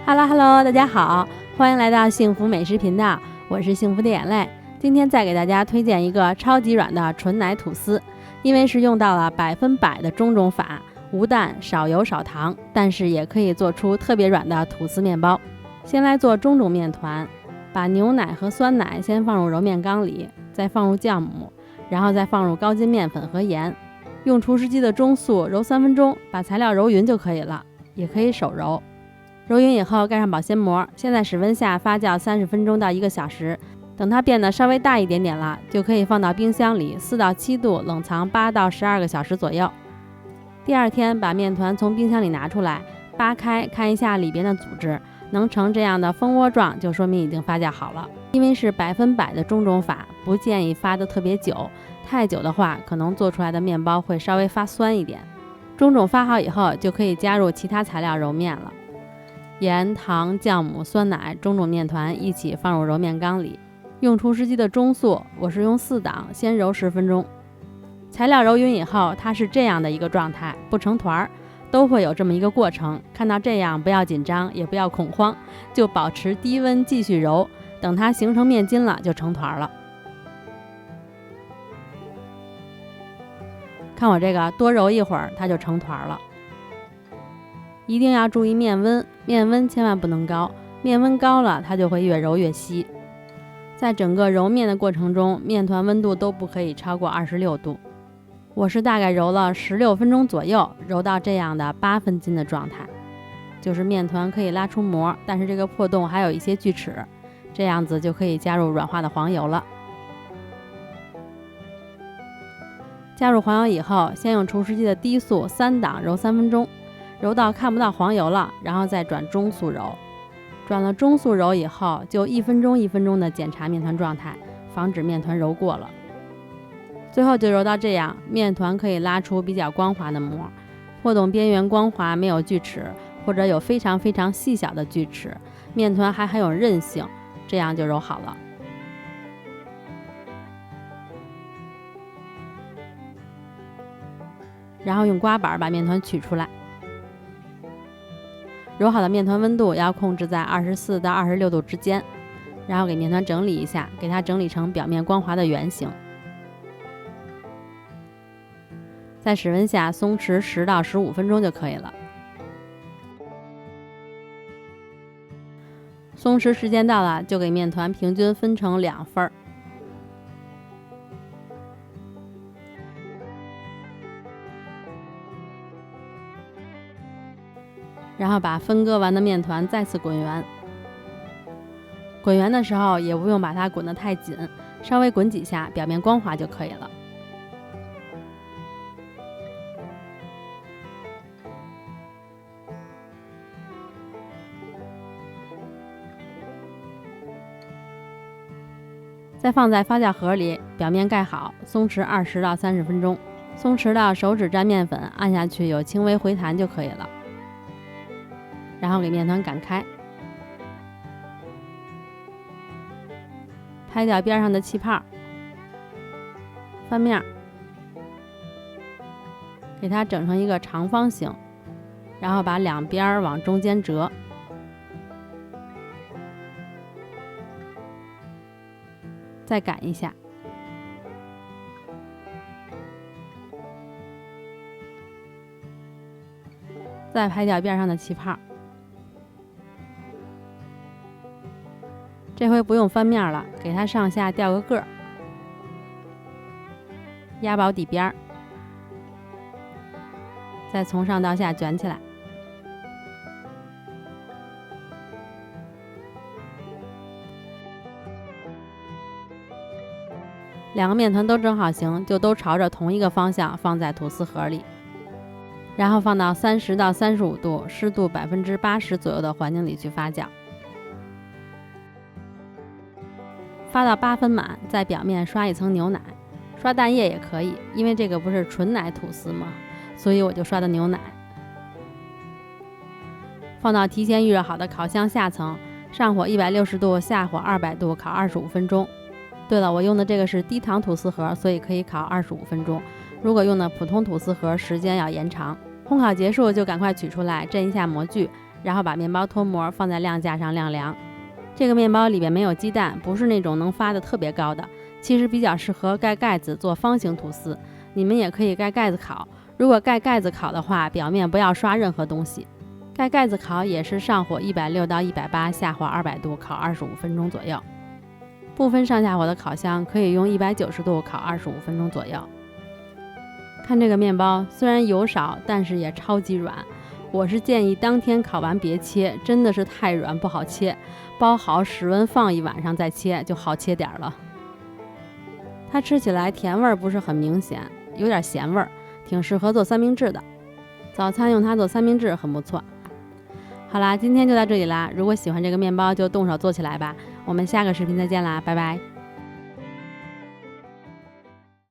Hello， 大家好，欢迎来到幸福美食频道，我是幸福的眼泪。今天再给大家推荐一个超级软的纯奶吐司，因为是用到了100%的中种法，无蛋、少油、少糖，但是也可以做出特别软的吐司面包。先来做中种面团，把牛奶和酸奶先放入揉面缸里，再放入酵母，然后再放入高筋面粉和盐，用厨师机的中速揉3分钟，把材料揉匀就可以了，也可以手揉。揉匀以后盖上保鲜膜，先在室温下发酵30分钟到1个小时，等它变得稍微大一点点了，就可以放到冰箱里4到7度冷藏8到12个小时左右。第二天把面团从冰箱里拿出来，扒开看一下里边的组织，能成这样的蜂窝状，就说明已经发酵好了。因为是100%的中种法，不建议发得特别久，太久的话可能做出来的面包会稍微发酸一点。中种发好以后，就可以加入其他材料揉面了。盐、糖、酵母、酸奶、中种面团一起放入揉面缸里，用厨师机的中速，我是用4档，先揉10分钟。材料揉匀以后，它是这样的一个状态，不成团，都会有这么一个过程。看到这样不要紧张，也不要恐慌，就保持低温继续揉，等它形成面筋了就成团了。看我这个多揉一会儿它就成团了。一定要注意面温，面温千万不能高，面温高了它就会越揉越稀。在整个揉面的过程中，面团温度都不可以超过26度。我是大概揉了16分钟左右，揉到这样的8分筋的状态，就是面团可以拉出膜，但是这个破洞还有一些锯齿，这样子就可以加入软化的黄油了。加入黄油以后，先用厨师机的低速3档揉3分钟，揉到看不到黄油了，然后再转中速揉。转了中速揉以后，就1分钟1分钟的检查面团状态，防止面团揉过了。最后就揉到这样，面团可以拉出比较光滑的膜，破洞边缘光滑，没有锯齿，或者有非常非常细小的锯齿，面团还很有韧性，这样就揉好了。然后用刮板把面团取出来。揉好的面团温度要控制在24到26度之间，然后给面团整理一下，给它整理成表面光滑的圆形。在室温下松弛10到15分钟就可以了。松弛时间到了，就给面团平均分成2份。然后把分割完的面团再次滚圆。滚圆的时候也不用把它滚得太紧，稍微滚几下，表面光滑就可以了。再放在发酵盒里，表面盖好，松弛20到30分钟，松弛到手指沾面粉，按下去有轻微回弹就可以了。然后给面团擀开，拍掉边上的气泡，翻面，给它整成一个长方形，然后把两边往中间折，再擀一下，再拍掉边上的气泡。这回不用翻面了，给它上下吊个个儿，压薄底边，再从上到下卷起来。两个面团都正好行，就都朝着同一个方向放在吐司盒里，然后放到30到35度，湿度80%左右的环境里去发酵。发到8分满，在表面刷一层牛奶，刷蛋液也可以，因为这个不是纯奶吐司嘛，所以我就刷的牛奶。放到提前预热好的烤箱下层，上火160度，下火200度烤25分钟。对了，我用的这个是低糖吐司盒，所以可以烤25分钟。如果用的普通吐司盒，时间要延长。烘烤结束就赶快取出来，震一下模具，然后把面包脱模放在晾架上晾凉。这个面包里边没有鸡蛋，不是那种能发的特别高的，其实比较适合盖盖子做方形吐司。你们也可以盖盖子烤，如果盖盖子烤的话，表面不要刷任何东西。盖盖子烤也是上火160到180，下火200度烤25分钟左右。不分上下火的烤箱可以用190度烤25分钟左右。看这个面包虽然油少，但是也超级软。我是建议当天烤完别切，真的是太软不好切，包好室温放1晚上再切就好切点了。它吃起来甜味不是很明显，有点咸味，挺适合做三明治的。早餐用它做三明治很不错。好啦，今天就到这里啦。如果喜欢这个面包就动手做起来吧。我们下个视频再见啦，拜拜。